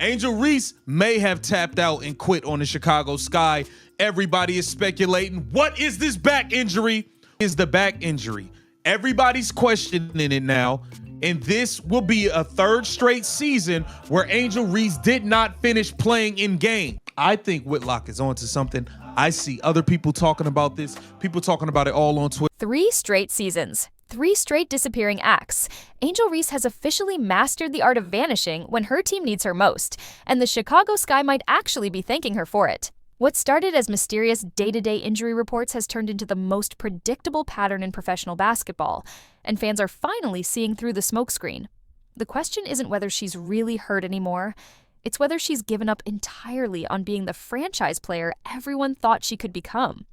Angel Reese may have tapped out and quit on the Chicago Sky. Everybody is speculating, what is this back injury? Is the back injury? Everybody's questioning it now. And this will be a third straight season where Angel Reese did not finish playing in game. I think Whitlock is onto something. I see other people talking about this. People talking about it all on Twitter. 3 straight seasons. 3 straight disappearing acts. Angel Reese has officially mastered the art of vanishing when her team needs her most, and the Chicago Sky might actually be thanking her for it. What started as mysterious day-to-day injury reports has turned into the most predictable pattern in professional basketball, and fans are finally seeing through the smokescreen. The question isn't whether she's really hurt anymore. It's whether she's given up entirely on being the franchise player everyone thought she could become.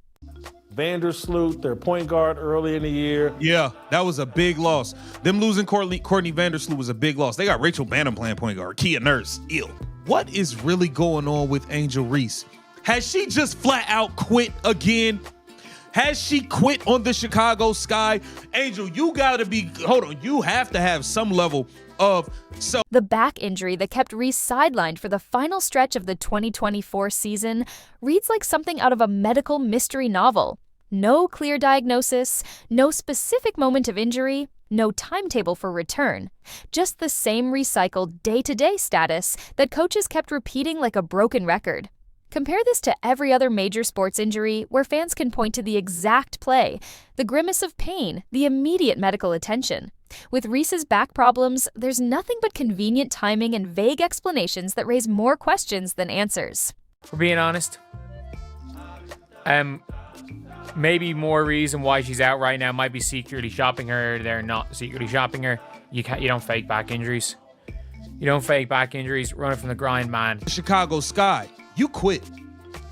Vandersloot, their point guard early in the year. Yeah, that was a big loss. Them losing Courtney Vandersloot was a big loss. They got Rachel Banham playing point guard, Kia Nurse, ill. What is really going on with Angel Reese? Has she just flat out quit again? Has she quit on the Chicago Sky? Angel, you have to have some level of self. The back injury that kept Reese sidelined for the final stretch of the 2024 season reads like something out of a medical mystery novel. No clear diagnosis, no specific moment of injury, no timetable for return. Just the same recycled day-to-day status that coaches kept repeating like a broken record. Compare this to every other major sports injury where fans can point to the exact play, the grimace of pain, the immediate medical attention. With Reese's back problems, there's nothing but convenient timing and vague explanations that raise more questions than answers. For being honest, maybe more reason why she's out right now might be secretly shopping her. They're not secretly shopping her. You don't fake back injuries. You don't fake back injuries. Run it from the grind, man. Chicago Sky, you quit.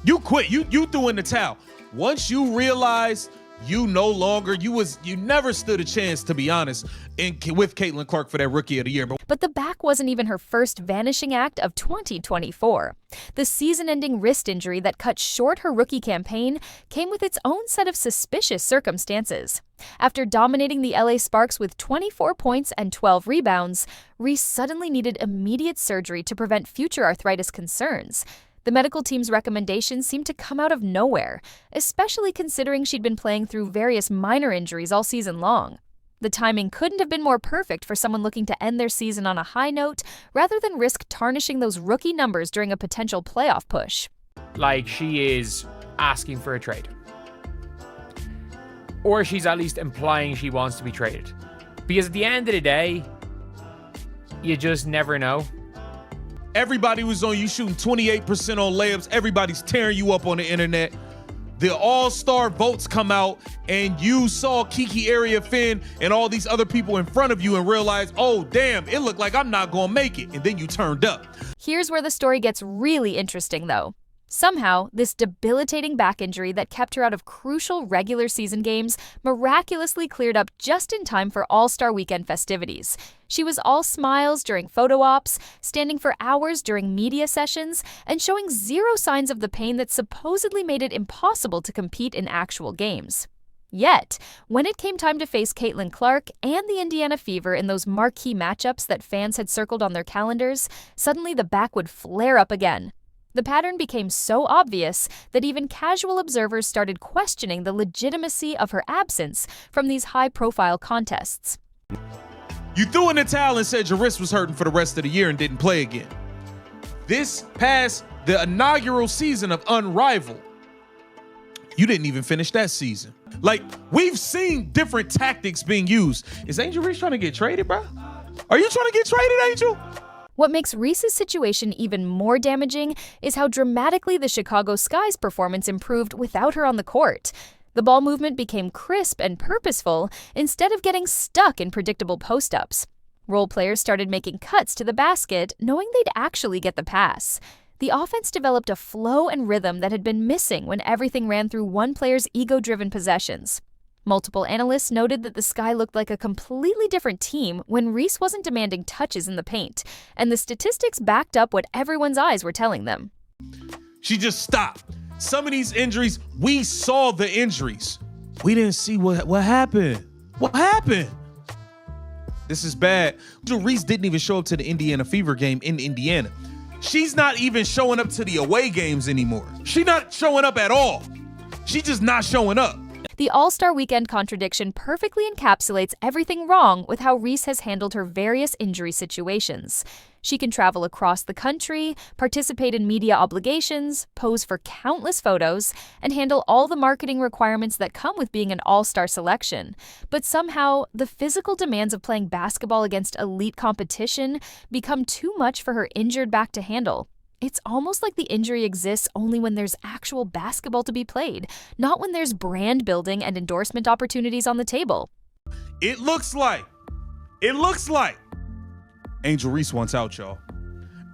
You quit. You threw in the towel. Once you realized you never stood a chance, to be honest, with Caitlin Clark for that Rookie of the Year. But the back wasn't even her first vanishing act of 2024. The season-ending wrist injury that cut short her rookie campaign came with its own set of suspicious circumstances. After dominating the LA Sparks with 24 points and 12 rebounds, Reese suddenly needed immediate surgery to prevent future arthritis concerns. The medical team's recommendations seemed to come out of nowhere, especially considering she'd been playing through various minor injuries all season long. The timing couldn't have been more perfect for someone looking to end their season on a high note, rather than risk tarnishing those rookie numbers during a potential playoff push. Like, she is asking for a trade. Or she's at least implying she wants to be traded. Because at the end of the day, you just never know. Everybody was on you shooting 28% on layups. Everybody's tearing you up on the internet. The all-star votes come out and you saw Kiki Area Finn and all these other people in front of you and realized, oh, damn, it looked like I'm not going to make it. And then you turned up. Here's where the story gets really interesting, though. Somehow, this debilitating back injury that kept her out of crucial regular season games miraculously cleared up just in time for All-Star Weekend festivities. She was all smiles during photo ops, standing for hours during media sessions, and showing zero signs of the pain that supposedly made it impossible to compete in actual games. Yet, when it came time to face Caitlin Clark and the Indiana Fever in those marquee matchups that fans had circled on their calendars, suddenly the back would flare up again. The pattern became so obvious that even casual observers started questioning the legitimacy of her absence from these high-profile contests. You threw in the towel and said your wrist was hurting for the rest of the year and didn't play again. This past the inaugural season of Unrivaled, you didn't even finish that season. Like, we've seen different tactics being used. Is Angel Reese trying to get traded, bro? Are you trying to get traded, Angel? What makes Reese's situation even more damaging is how dramatically the Chicago Sky's performance improved without her on the court. The ball movement became crisp and purposeful instead of getting stuck in predictable post-ups. Role players started making cuts to the basket, knowing they'd actually get the pass. The offense developed a flow and rhythm that had been missing when everything ran through one player's ego-driven possessions. Multiple analysts noted that the Sky looked like a completely different team when Reese wasn't demanding touches in the paint, and the statistics backed up what everyone's eyes were telling them. She just stopped. Some of these injuries, we saw the injuries. We didn't see what happened. What happened? This is bad. Reese didn't even show up to the Indiana Fever game in Indiana. She's not even showing up to the away games anymore. She's not showing up at all. She's just not showing up. The All-Star Weekend contradiction perfectly encapsulates everything wrong with how Reese has handled her various injury situations. She can travel across the country, participate in media obligations, pose for countless photos, and handle all the marketing requirements that come with being an all-star selection. But somehow, the physical demands of playing basketball against elite competition become too much for her injured back to handle. It's almost like the injury exists only when there's actual basketball to be played, not when there's brand building and endorsement opportunities on the table. It looks like Angel Reese wants out, y'all.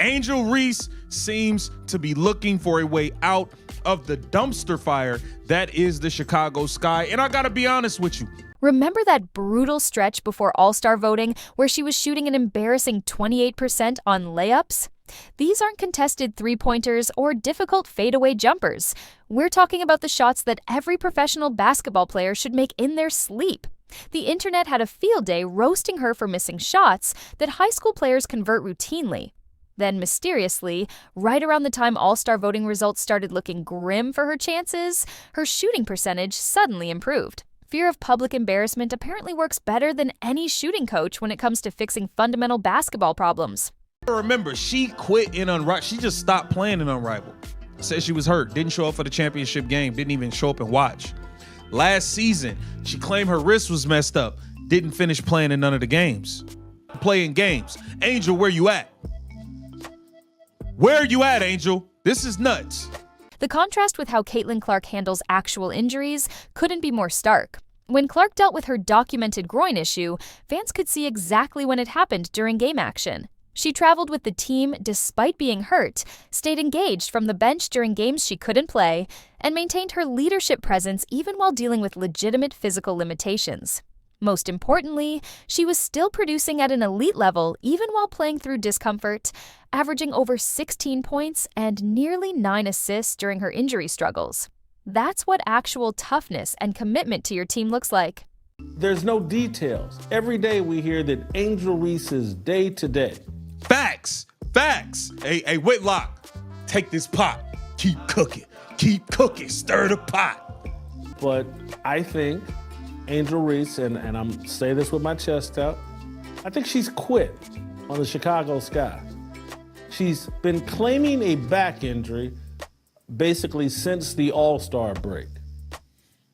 Angel Reese seems to be looking for a way out of the dumpster fire that is the Chicago Sky. And I gotta be honest with you. Remember that brutal stretch before All-Star voting where she was shooting an embarrassing 28% on layups? These aren't contested three-pointers or difficult fadeaway jumpers. We're talking about the shots that every professional basketball player should make in their sleep. The internet had a field day roasting her for missing shots that high school players convert routinely. Then, mysteriously, right around the time All-Star voting results started looking grim for her chances, her shooting percentage suddenly improved. Fear of public embarrassment apparently works better than any shooting coach when it comes to fixing fundamental basketball problems. Remember, she quit in Unrivaled. She just stopped playing in Unrivaled. Said she was hurt, didn't show up for the championship game, didn't even show up and watch. Last season, she claimed her wrist was messed up, didn't finish playing in none of the games. Playing games. Angel, where you at? Where you at, Angel? This is nuts. The contrast with how Caitlin Clark handles actual injuries couldn't be more stark. When Clark dealt with her documented groin issue, fans could see exactly when it happened during game action. She traveled with the team despite being hurt, stayed engaged from the bench during games she couldn't play, and maintained her leadership presence even while dealing with legitimate physical limitations. Most importantly, she was still producing at an elite level even while playing through discomfort, averaging over 16 points and nearly 9 assists during her injury struggles. That's what actual toughness and commitment to your team looks like. There's no details. Every day we hear that Angel Reese is day to day. Facts. Hey, Whitlock, take this pot. Keep cooking, stir the pot. But I think Angel Reese, and I'm saying this with my chest out, I think she's quit on the Chicago Sky. She's been claiming a back injury basically since the All-Star break.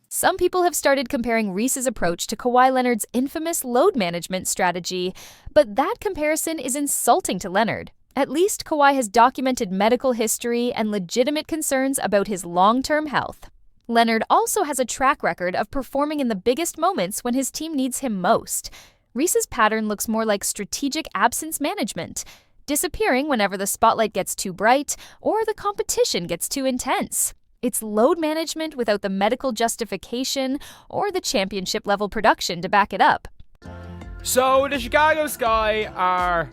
Some people have started comparing Reese's approach to Kawhi Leonard's infamous load management strategy, but that comparison is insulting to Leonard. At least Kawhi has documented medical history and legitimate concerns about his long-term health. Leonard also has a track record of performing in the biggest moments when his team needs him most. Reese's pattern looks more like strategic absence management, disappearing whenever the spotlight gets too bright or the competition gets too intense. It's load management without the medical justification or the championship-level production to back it up. So the Chicago Sky are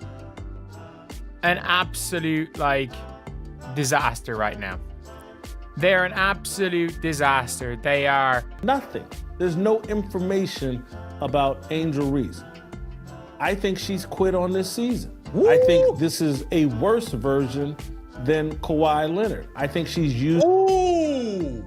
an absolute, disaster right now. They're an absolute disaster. They are nothing. There's no information about Angel Reese. I think she's quit on this season. Woo! I think this is a worse version than Kawhi Leonard. I think she's used. Ooh.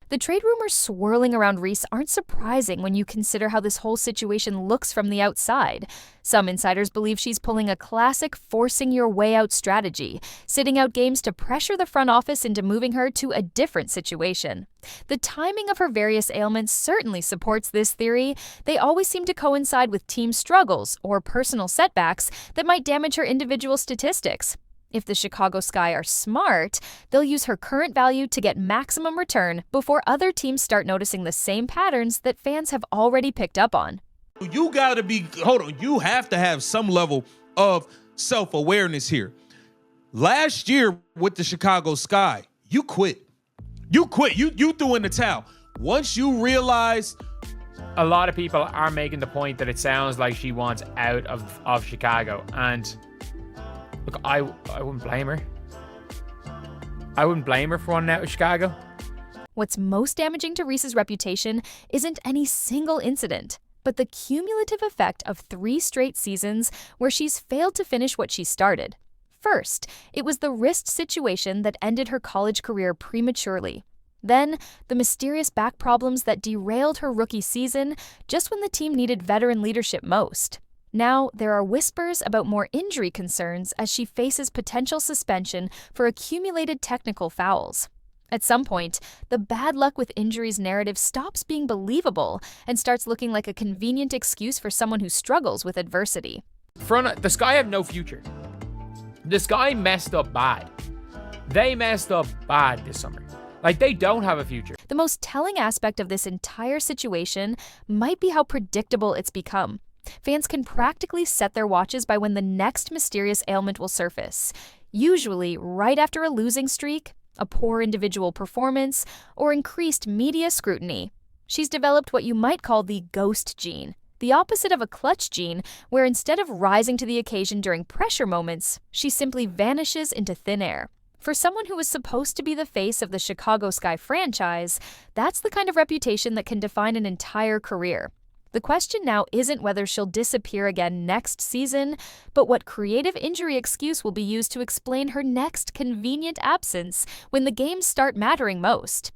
The trade rumors swirling around Reese aren't surprising when you consider how this whole situation looks from the outside. Some insiders believe she's pulling a classic forcing your way out strategy, sitting out games to pressure the front office into moving her to a different situation. The timing of her various ailments certainly supports this theory. They always seem to coincide with team struggles or personal setbacks that might damage her individual statistics. If the Chicago Sky are smart, they'll use her current value to get maximum return before other teams start noticing the same patterns that fans have already picked up on. You have to have some level of self-awareness here. Last year with the Chicago Sky, you quit. You threw in the towel. Once you realize, a lot of people are making the point that it sounds like she wants out of Chicago, and look, I wouldn't blame her. I wouldn't blame her for wanting out of Chicago. What's most damaging to Reese's reputation isn't any single incident, but the cumulative effect of 3 straight seasons where she's failed to finish what she started. First, it was the wrist situation that ended her college career prematurely. Then, the mysterious back problems that derailed her rookie season just when the team needed veteran leadership most. Now, there are whispers about more injury concerns as she faces potential suspension for accumulated technical fouls. At some point, the bad luck with injuries narrative stops being believable and starts looking like a convenient excuse for someone who struggles with adversity. The Sky have no future. The Sky messed up bad. They messed up bad this summer. Like, they don't have a future. The most telling aspect of this entire situation might be how predictable it's become. Fans can practically set their watches by when the next mysterious ailment will surface, usually right after a losing streak, a poor individual performance, or increased media scrutiny. She's developed what you might call the ghost gene, the opposite of a clutch gene, where instead of rising to the occasion during pressure moments, she simply vanishes into thin air. For someone who was supposed to be the face of the Chicago Sky franchise, that's the kind of reputation that can define an entire career. The question now isn't whether she'll disappear again next season, but what creative injury excuse will be used to explain her next convenient absence when the games start mattering most.